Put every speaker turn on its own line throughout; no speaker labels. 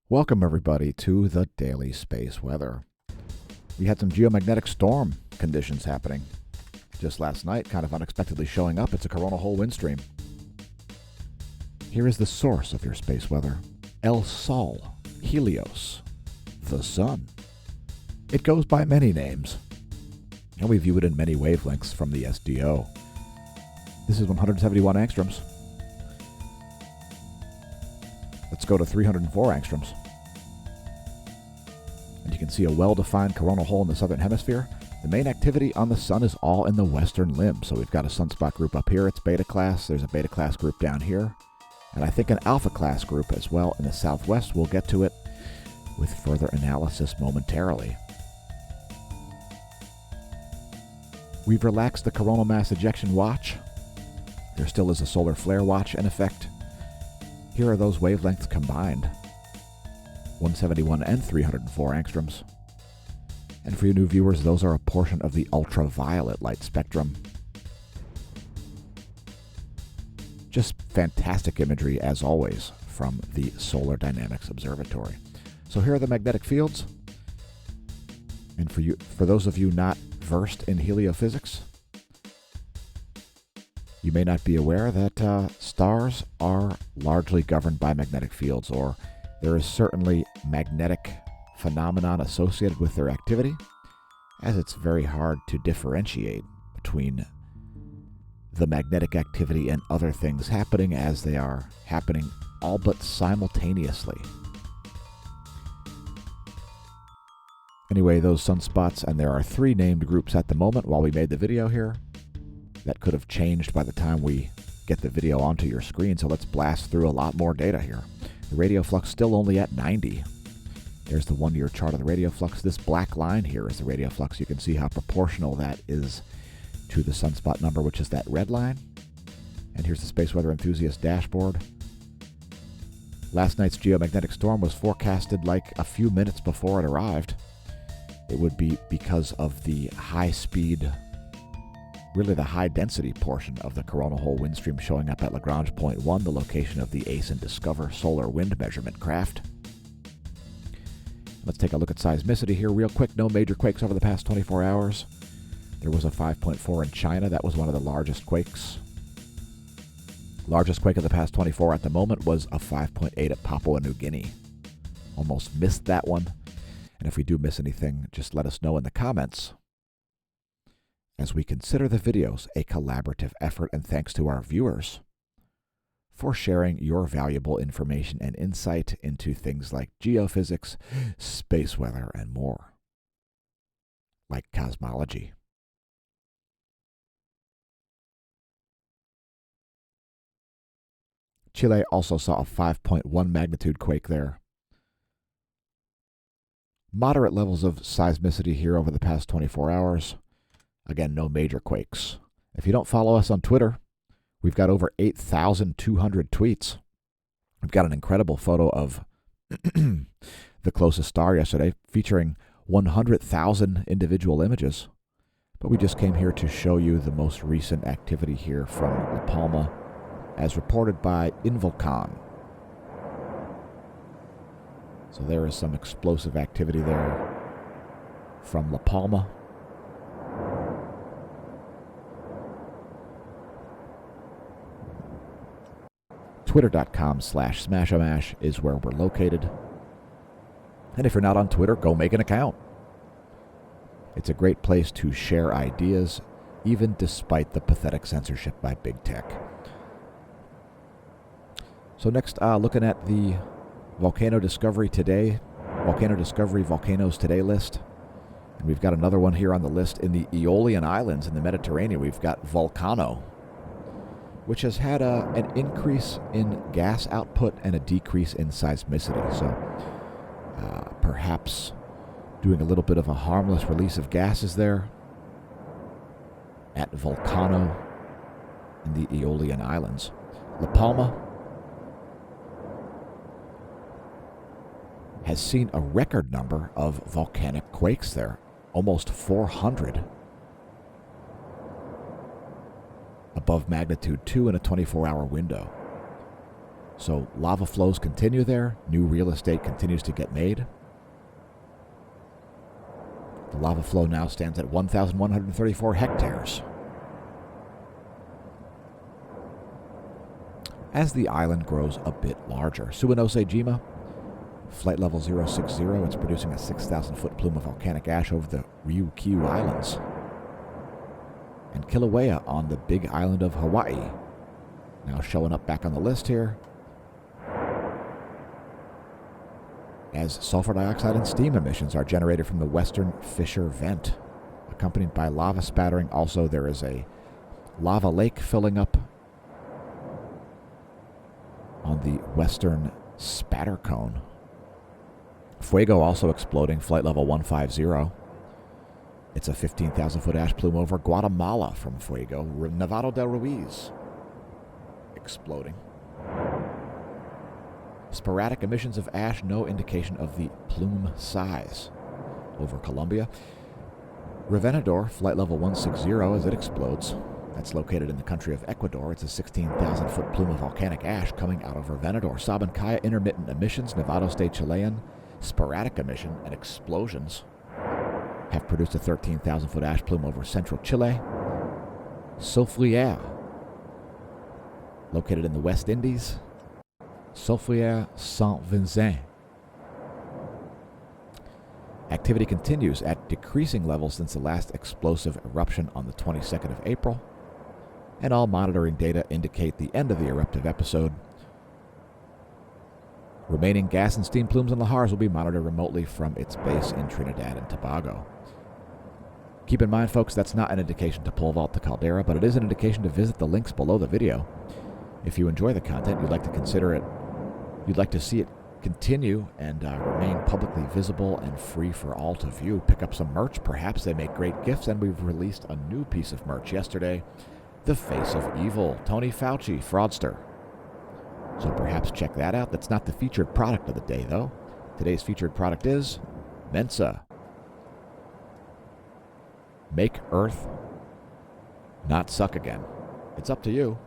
Welcome, everybody, to the Daily Space Weather. We had some geomagnetic storm conditions happening just last night, kind of unexpectedly showing up. It's a coronal hole wind stream. Here is the source of your space weather. El Sol, Helios, the Sun. It goes by many names, and we view it in many wavelengths from the SDO. This is 171 angstroms. Let's go to 304 angstroms. And you can see a well-defined coronal hole in the southern hemisphere. The main activity on the Sun is all in the western limb. So we've got a sunspot group up here. It's beta class. There's a beta class group down here. And I think an alpha class group as well in the southwest. We'll get to it with further analysis momentarily. We've relaxed the coronal mass ejection watch. There still is a solar flare watch in effect. Here are those wavelengths combined, 171 and 304 angstroms. And for you new viewers, those are a portion of the ultraviolet light spectrum. Just fantastic imagery, as always, from the Solar Dynamics Observatory. So here are the magnetic fields. And for those of you not versed in heliophysics, you may not be aware that stars are largely governed by magnetic fields, or there is certainly magnetic phenomenon associated with their activity, as it's very hard to differentiate between the magnetic activity and other things happening as they are happening all but simultaneously. Anyway, those sunspots, and there are 3 named groups at the moment while we made the video here. That could have changed by the time we get the video onto your screen, so let's blast through a lot more data here. The radio flux still only at 90. There's the 1-year chart of the radio flux. This black line here is the radio flux. You can see how proportional that is to the sunspot number, which is that red line. And here's the Space Weather Enthusiast dashboard. Last night's geomagnetic storm was forecasted like a few minutes before it arrived. It would be because of the high speed, really the high-density portion of the coronal hole wind stream showing up at Lagrange Point 1, the location of the ACE and Discover solar wind measurement craft. Let's take a look at seismicity here real quick. No major quakes over the past 24 hours. There was a 5.4 in China. That was one of the largest quakes. Largest quake of the past 24 at the moment was a 5.8 at Papua New Guinea. Almost missed that one. And if we do miss anything, just let us know in the comments, as we consider the videos a collaborative effort, and thanks to our viewers for sharing your valuable information and insight into things like geophysics, space weather, and more, like cosmology. Chile also saw a 5.1 magnitude quake there. Moderate levels of seismicity here over the past 24 hours. Again, no major quakes. If you don't follow us on Twitter, we've got over 8,200 tweets. We've got an incredible photo of the closest star yesterday, featuring 100,000 individual images. But we just came here to show you the most recent activity here from La Palma, as reported by Volcano. So there is some explosive activity there from La Palma. Twitter.com/smAsho is where we're located. And if you're not on Twitter, go make an account. It's a great place to share ideas, even despite the pathetic censorship by big tech. So next, looking at the Volcano Discovery today, Volcano Discovery Volcanoes Today list. And we've got another one here on the list in the Aeolian Islands in the Mediterranean. We've got Volcano, which has had an increase in gas output and a decrease in seismicity. So perhaps doing a little bit of a harmless release of gases there at Volcano in the Aeolian Islands. La Palma has seen a record number of volcanic quakes there, almost 400. Above magnitude 2 in a 24-hour window. So lava flows continue there. New real estate continues to get made. The lava flow now stands at 1,134 hectares. As the island grows a bit larger, Suwanosejima, flight level 060, it's producing a 6,000-foot plume of volcanic ash over the Ryukyu Islands. And Kilauea on the big island of Hawaii, now showing up back on the list here, as sulfur dioxide and steam emissions are generated from the Western Fissure Vent, accompanied by lava spattering. Also, there is a lava lake filling up on the Western Spatter Cone. Fuego also exploding, flight level 150. It's a 15,000-foot ash plume over Guatemala from Fuego. Nevado del Ruiz exploding. Sporadic emissions of ash, no indication of the plume size. Over Colombia. Revenador, flight level 160 as it explodes. That's located in the country of Ecuador. It's a 16,000-foot plume of volcanic ash coming out of Revenador. Sabancaya, intermittent emissions. Nevado State Chilean, sporadic emission and explosions have produced a 13,000-foot ash plume over central Chile. Soufriere, located in the West Indies. Soufriere Saint-Vincent. Activity continues at decreasing levels since the last explosive eruption on the 22nd of April, and all monitoring data indicate the end of the eruptive episode. Remaining gas and steam plumes in Lahars will be monitored remotely from its base in Trinidad and Tobago. Keep in mind, folks, that's not an indication to pole vault the caldera, but it is an indication to visit the links below the video. If you enjoy the content, you'd like to see it continue and remain publicly visible and free for all to view, pick up some merch. Perhaps they make great gifts, and we've released a new piece of merch yesterday, The Face of Evil, Tony Fauci, fraudster. So perhaps check that out. That's not the featured product of the day, though. Today's featured product is Mensa. Make Earth not suck again. It's up to you.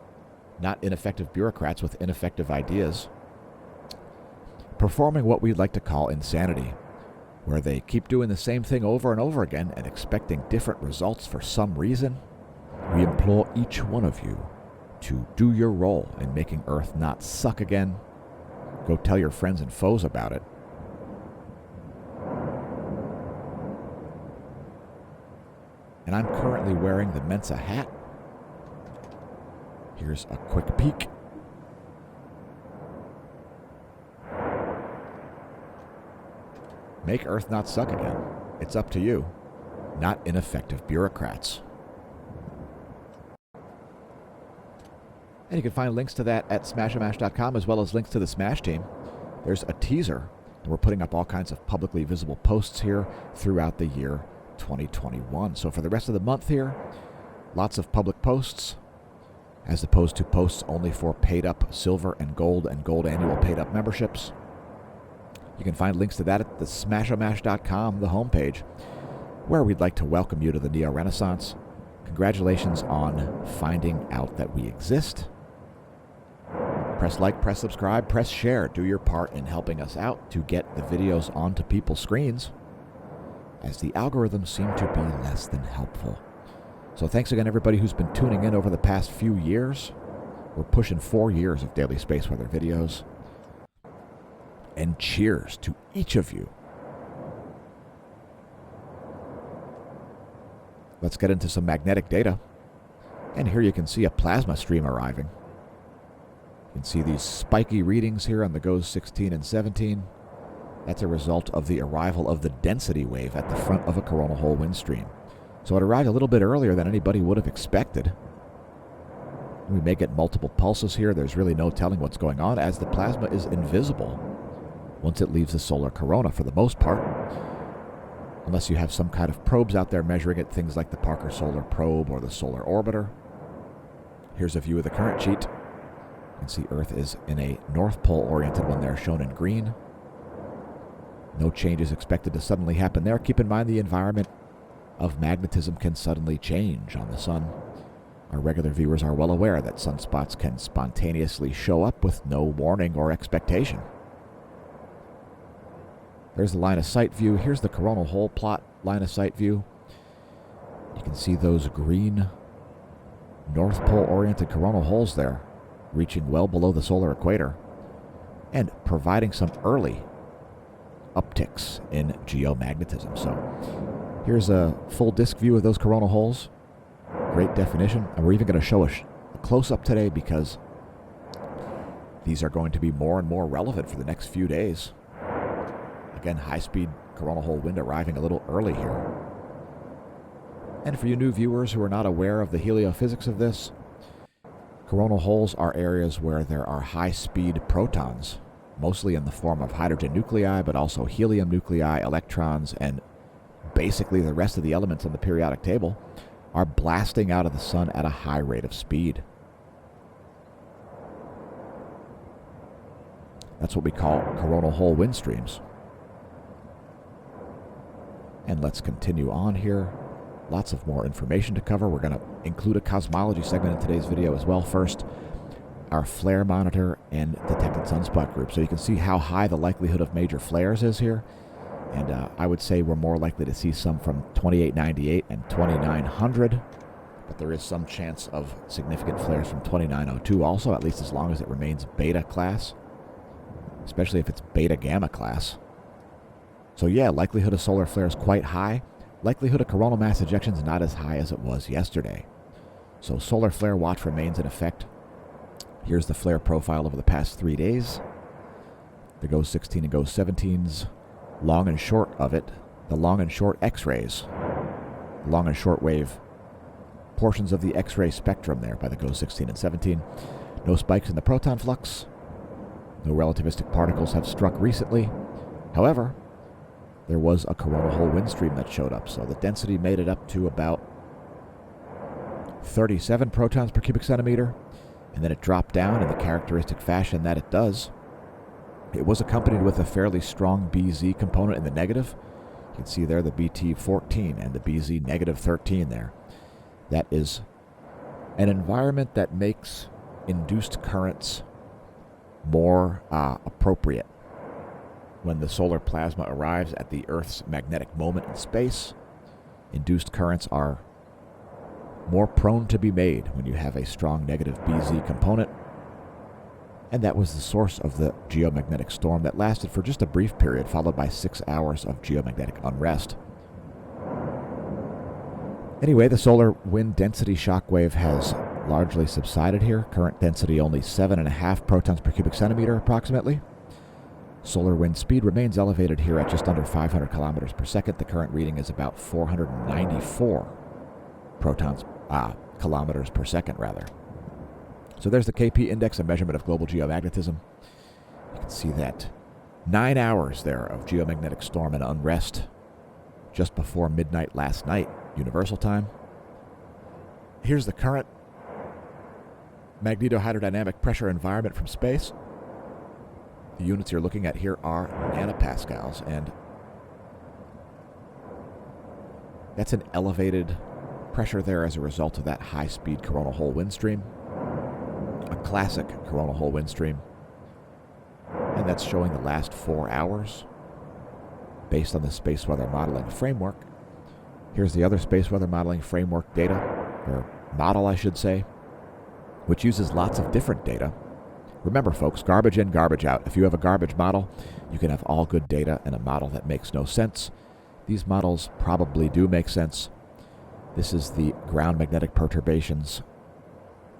Not ineffective bureaucrats with ineffective ideas. Performing what we'd like to call insanity, where they keep doing the same thing over and over again and expecting different results for some reason. We implore each one of you to do your role in making Earth not suck again. Go tell your friends and foes about it. And I'm currently wearing the Mensa hat. Here's a quick peek. Make Earth not suck again. It's up to you, not ineffective bureaucrats. And you can find links to that at smAsho.com, as well as links to the Smash team. There's a teaser, and we're putting up all kinds of publicly visible posts here throughout the year 2021. So for the rest of the month here, lots of public posts, as opposed to posts only for paid-up silver and gold annual paid-up memberships. You can find links to that at the smAshomash.com, the homepage, where we'd like to welcome you to the Neo-Renaissance. Congratulations on finding out that we exist. Press like, press subscribe, press share. Do your part in helping us out to get the videos onto people's screens, as the algorithms seem to be less than helpful. So thanks again, everybody who's been tuning in over the past few years. We're pushing 4 years of daily space weather videos. And cheers to each of you. Let's get into some magnetic data. And here you can see a plasma stream arriving. You can see these spiky readings here on the GOES 16 and 17. That's a result of the arrival of the density wave at the front of a coronal hole wind stream. So it arrived a little bit earlier than anybody would have expected. We may get multiple pulses here. There's really no telling what's going on, as the plasma is invisible once it leaves the solar corona for the most part, unless you have some kind of probes out there measuring it, things like the Parker Solar Probe or the Solar Orbiter. Here's a view of the current sheet. You can see Earth is in a North Pole oriented when they're shown in green. No changes expected to suddenly happen there. Keep in mind the environment of magnetism can suddenly change on the sun. Our regular viewers are well aware that sunspots can spontaneously show up with no warning or expectation. There's the line of sight view. Here's the coronal hole plot line of sight view. You can see those green North Pole oriented coronal holes there, reaching well below the solar equator and providing some early upticks in geomagnetism. So here's a full disk view of those coronal holes. Great definition. And we're even going to show a close-up today because these are going to be more and more relevant for the next few days. Again, high-speed coronal hole wind arriving a little early here. And for you new viewers who are not aware of the heliophysics of this, coronal holes are areas where there are high-speed protons, mostly in the form of hydrogen nuclei, but also helium nuclei, electrons, and basically the rest of the elements on the periodic table are blasting out of the sun at a high rate of speed. That's what we call coronal hole wind streams. And let's continue on here. Lots of more information to cover. We're going to include a cosmology segment in today's video as well. First, our flare monitor and detected sunspot group. So you can see how high the likelihood of major flares is here. And I would say we're more likely to see some from 2898 and 2900. But there is some chance of significant flares from 2902 also, at least as long as it remains beta class. Especially if it's beta gamma class. So yeah, likelihood of solar flares quite high. Likelihood of coronal mass ejections not as high as it was yesterday. So solar flare watch remains in effect. Here's the flare profile over the past 3 days. The GOES 16 and GOES 17s. Long and short of it, the long and short X-rays. Long and short wave portions of the X-ray spectrum there by the GOES 16 and 17. No spikes in the proton flux. No relativistic particles have struck recently. However, there was a coronal hole wind stream that showed up, so the density made it up to about 37 protons per cubic centimeter, and then it dropped down in the characteristic fashion that it does. It was accompanied with a fairly strong BZ component in the negative. You can see there the BT14 and the BZ negative 13 there. That is an environment that makes induced currents more appropriate. When the solar plasma arrives at the Earth's magnetic moment in space, induced currents are more prone to be made when you have a strong negative BZ component. And that was the source of the geomagnetic storm that lasted for just a brief period, followed by 6 hours of geomagnetic unrest. Anyway, the solar wind density shock wave has largely subsided here. Current density only 7.5 protons per cubic centimeter approximately. Solar wind speed remains elevated here at just under 500 kilometers per second. The current reading is about 494 kilometers per second, rather. So there's the KP index, a measurement of global geomagnetism. You can see that 9 hours there of geomagnetic storm and unrest just before midnight last night, universal time. Here's the current magnetohydrodynamic pressure environment from space. The units you're looking at here are nanopascals, and that's an elevated pressure there as a result of that high-speed coronal hole wind stream. A classic coronal hole wind stream. And that's showing the last 4 hours based on the space weather modeling framework. Here's the other space weather modeling framework data, or model I should say, which uses lots of different data. Remember folks, garbage in, garbage out. If you have a garbage model, you can have all good data and a model that makes no sense. These models probably do make sense. This is the ground magnetic perturbations,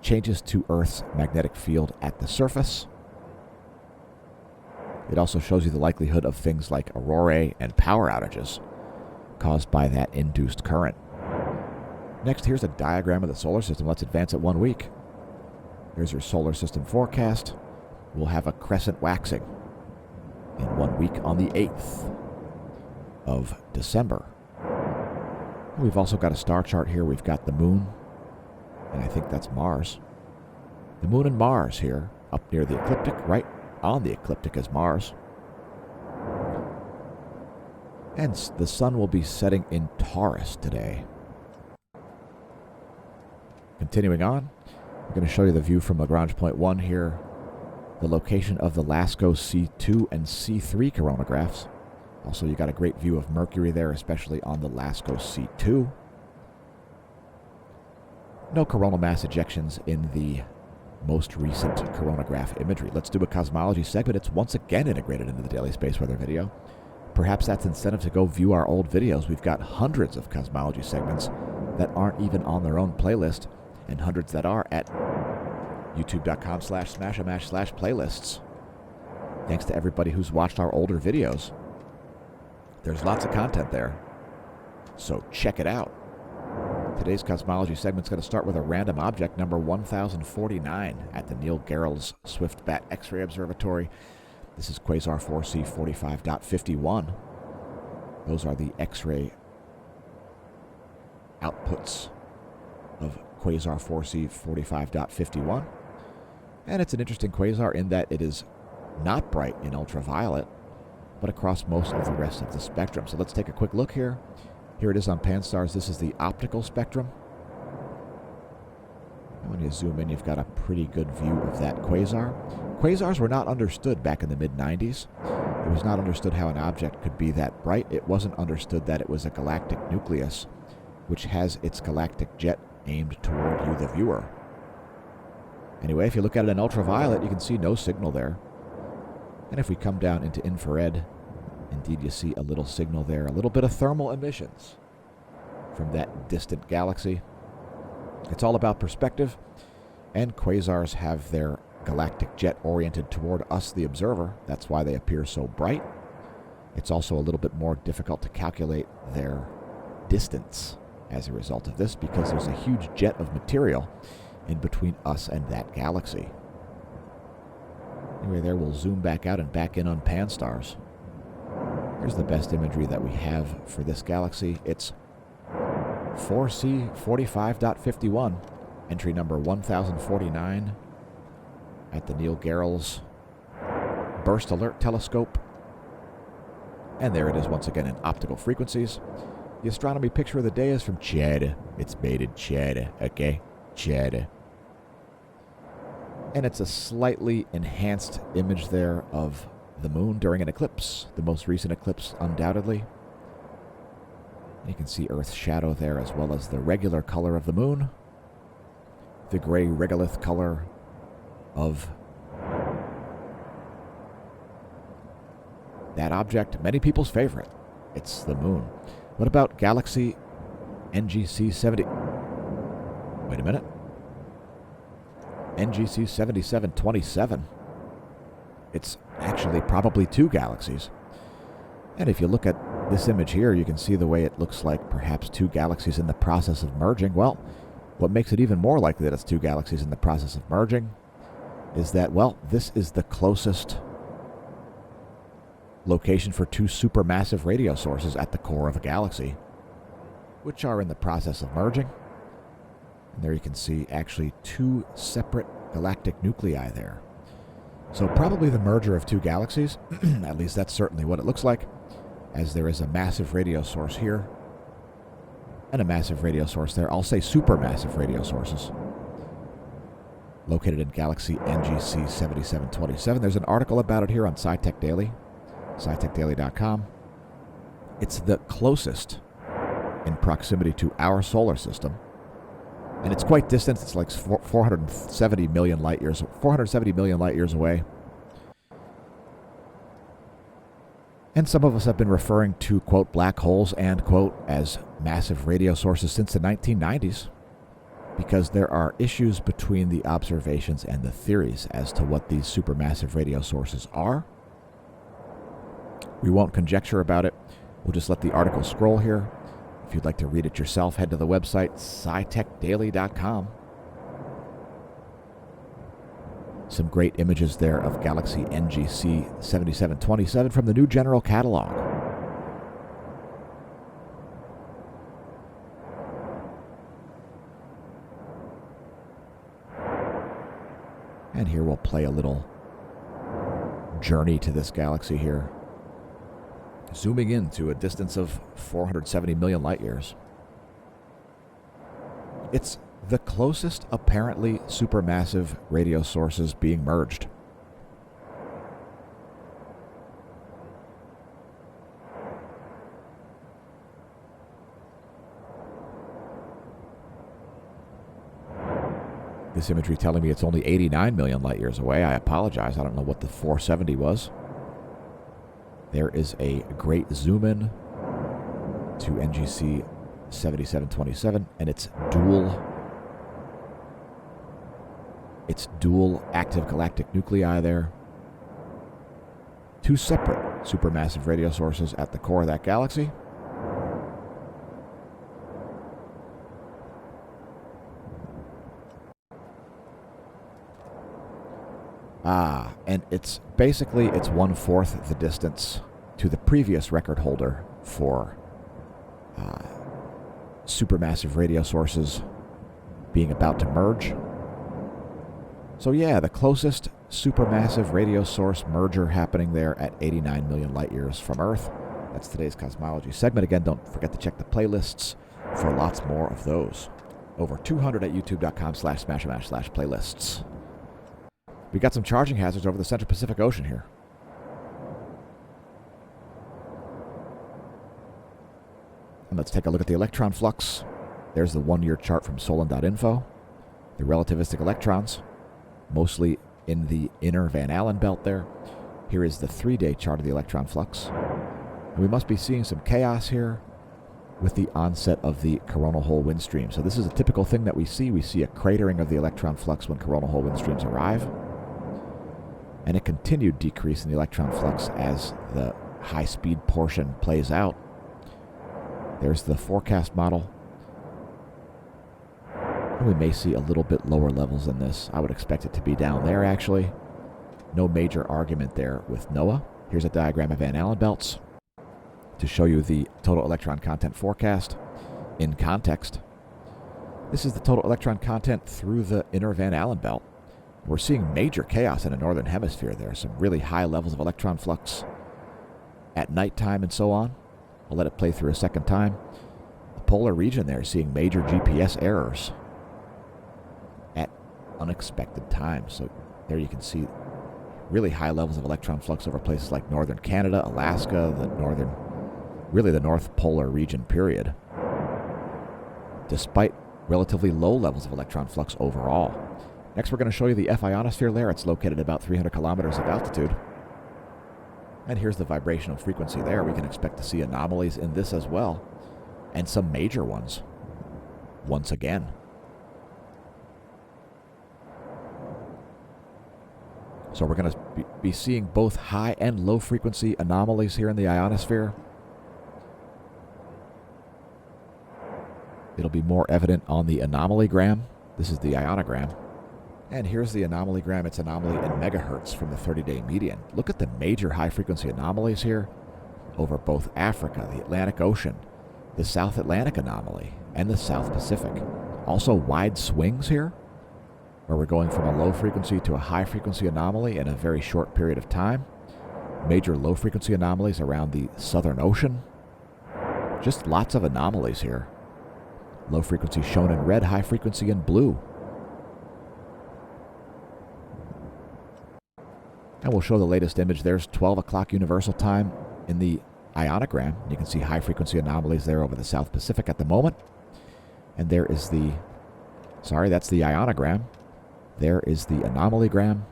changes to Earth's magnetic field at the surface. It also shows you the likelihood of things like aurorae and power outages caused by that induced current. Next, here's a diagram of the solar system. Let's advance it 1 week. Here's your solar system forecast. We'll have a crescent waxing in 1 week on the 8th of December. We've also got a star chart here. We've got the moon, and I think that's Mars. The moon and Mars here, up near the ecliptic. Right on the ecliptic is Mars. And the sun will be setting in Taurus today. Continuing on, I'm going to show you the view from Lagrange point 1 here, the location of the LASCO C2 and C3 coronagraphs. Also, you got a great view of Mercury there, especially on the LASCO C2. No coronal mass ejections in the most recent coronagraph imagery. Let's do a cosmology segment. It's once again integrated into the daily space weather video. Perhaps that's incentive to go view our old videos. We've got hundreds of cosmology segments that aren't even on their own playlist, and hundreds that are at youtube.com/smashamash/playlists. Thanks to everybody who's watched our older videos. There's lots of content there, so check it out. Today's cosmology segment is going to start with a random object, number 1049, at the Neil Gehrels Swift-Bat X-ray Observatory. This is Quasar 4C 45.51. Those are the X-ray outputs of Quasar 4C 45.51. And it's an interesting quasar in that it is not bright in ultraviolet, but across most of the rest of the spectrum. So let's take a quick look here. Here it is on Pan-STARRS. This is the optical spectrum. And when you zoom in, you've got a pretty good view of that quasar. Quasars were not understood back in the mid-90s. It was not understood how an object could be that bright. It wasn't understood that it was a galactic nucleus, which has its galactic jet aimed toward you, the viewer. Anyway, if you look at it in ultraviolet, you can see no signal there. And if we come down into infrared, indeed you see a little signal there, a little bit of thermal emissions from that distant galaxy. It's all about perspective, and quasars have their galactic jet oriented toward us, the observer. That's why they appear so bright. It's also a little bit more difficult to calculate their distance as a result of this, because there's a huge jet of material in between us and that galaxy. Anyway, there we'll zoom back out and back in on Pan-STARRS. Here's the best imagery that we have for this galaxy. It's 4C 45.51, entry number 1049 at the Neil Gehrels Burst Alert Telescope. And there it is once again in optical frequencies. The astronomy picture of the day is from Chad. It's made in Chad, okay? Chad. And it's a slightly enhanced image there of the moon during an eclipse, the most recent eclipse undoubtedly. You can see Earth's shadow there, as well as the regular color of the moon, the gray regolith color of that object, many people's favorite. It's the moon. What about Galaxy NGC 70? Wait a minute. NGC 7727. It's actually probably two galaxies. And if you look at this image here, you can see the way it looks like perhaps two galaxies in the process of merging. Well, what makes it even more likely that it's two galaxies in the process of merging is that, well, this is the closest location for two supermassive radio sources at the core of a galaxy, which are in the process of merging. And there you can see actually two separate galactic nuclei there. So probably the merger of two galaxies, at least that's certainly what it looks like, as there is a massive radio source here and a massive radio source there. I'll say supermassive radio sources located in Galaxy NGC 7727. There's an article about it here on SciTech Daily, scitechdaily.com. It's the closest in proximity to our solar system, and it's quite distant. It's like 470 million light years away. And some of us have been referring to, quote, black holes and, quote, as massive radio sources since the 1990s, because there are issues between the observations and the theories as to what these supermassive radio sources are. We won't conjecture about it. We'll just let the article scroll here. If you'd like to read it yourself, head to the website scitechdaily.com. Some great images there of Galaxy NGC 7727 from the new general catalog. And here we'll play a little journey to this galaxy here, zooming in to a distance of 470 million light years. It's the closest apparently supermassive radio sources being merged. This imagery telling me it's only 89 million light years away. I apologize. I don't know what the 470 was. There is a great zoom in to NGC 7727, and it's dual active galactic nuclei there. Two separate supermassive radio sources at the core of that galaxy. And it's basically, it's 1/4 the distance to the previous record holder for supermassive radio sources being about to merge. So yeah, the closest supermassive radio source merger happening there at 89 million light years from Earth. That's today's Cosmology segment. Again, don't forget to check the playlists for lots more of those. Over 200 at youtube.com/smashamash/playlists. We got some charging hazards over the Central Pacific Ocean here. And let's take a look at the electron flux. There's the 1-year chart from Solon.info. The relativistic electrons, mostly in the inner Van Allen belt there. Here is the 3-day chart of the electron flux. And we must be seeing some chaos here with the onset of the coronal hole wind stream. So this is a typical thing that we see. We see a cratering of the electron flux when coronal hole wind streams arrive, and a continued decrease in the electron flux as the high-speed portion plays out. There's the forecast model. And we may see a little bit lower levels than this. I would expect it to be down there, actually. No major argument there with NOAA. Here's a diagram of Van Allen belts to show you the total electron content forecast in context. This is the total electron content through the inner Van Allen belt. We're seeing major chaos in the northern hemisphere there. Some really high levels of electron flux at nighttime and so on. I'll let it play through a second time. The polar region there is seeing major GPS errors at unexpected times. So there you can see really high levels of electron flux over places like northern Canada, Alaska, really the North Polar region, period. Despite relatively low levels of electron flux overall. Next, we're going to show you the F ionosphere layer. It's located at about 300 kilometers of altitude. And here's the vibrational frequency there. We can expect to see anomalies in this as well, and some major ones, once again. So we're going to be seeing both high and low frequency anomalies here in the ionosphere. It'll be more evident on the anomalygram. This is the ionogram. And here's the anomalygram. It's anomaly in megahertz from the 30-day median. Look at the major high-frequency anomalies here over both Africa, the Atlantic Ocean, the South Atlantic anomaly, and the South Pacific. Also wide swings here, where we're going from a low-frequency to a high-frequency anomaly in a very short period of time. Major low-frequency anomalies around the Southern Ocean. Just lots of anomalies here. Low frequency shown in red, high frequency in blue. And we'll show the latest image. There's 12 o'clock universal time in the ionogram. You can see high frequency anomalies there over the South Pacific at the moment. And there is that's the ionogram. There is the anomalygram.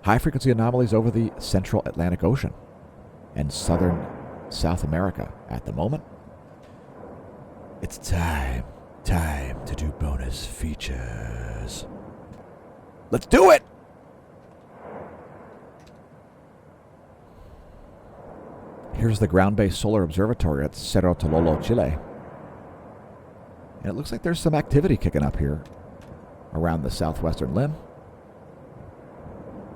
High frequency anomalies over the central Atlantic Ocean and southern South America at the moment. It's time to do bonus features. Let's do it! Here's the ground-based solar observatory at Cerro Tololo, Chile. And it looks like there's some activity kicking up here around the southwestern limb.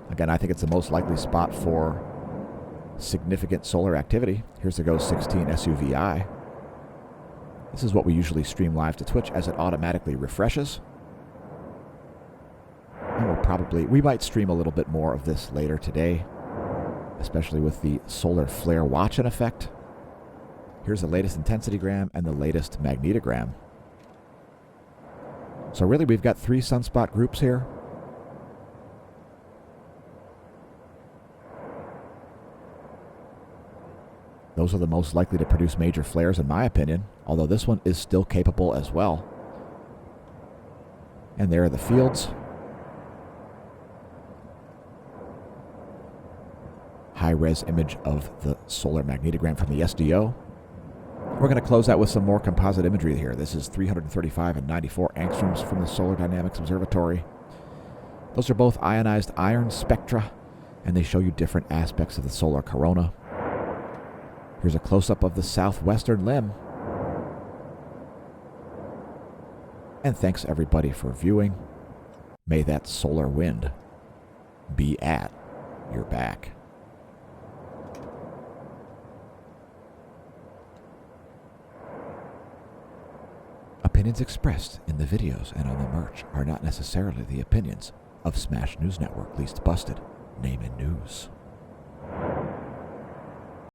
Again, I think it's the most likely spot for significant solar activity. Here's the GOES 16 SUVI. This is what we usually stream live to Twitch as it automatically refreshes. And we might stream a little bit more of this later today, especially with the solar flare watch-in effect. Here's the latest intensitygram and the latest magnetogram. So really, we've got 3 sunspot groups here. Those are the most likely to produce major flares, in my opinion, although this one is still capable as well. And there are the fields. High-res image of the solar magnetogram from the SDO. We're going to close out with some more composite imagery here. This is 335 and 94 angstroms from the Solar Dynamics Observatory. Those are both ionized iron spectra, and they show you different aspects of the solar corona. Here's a close-up of the southwestern limb. And thanks everybody for viewing. May that solar wind be at your back. Opinions expressed in the videos and on the merch are not necessarily the opinions of Smash News Network, least busted. Name in news.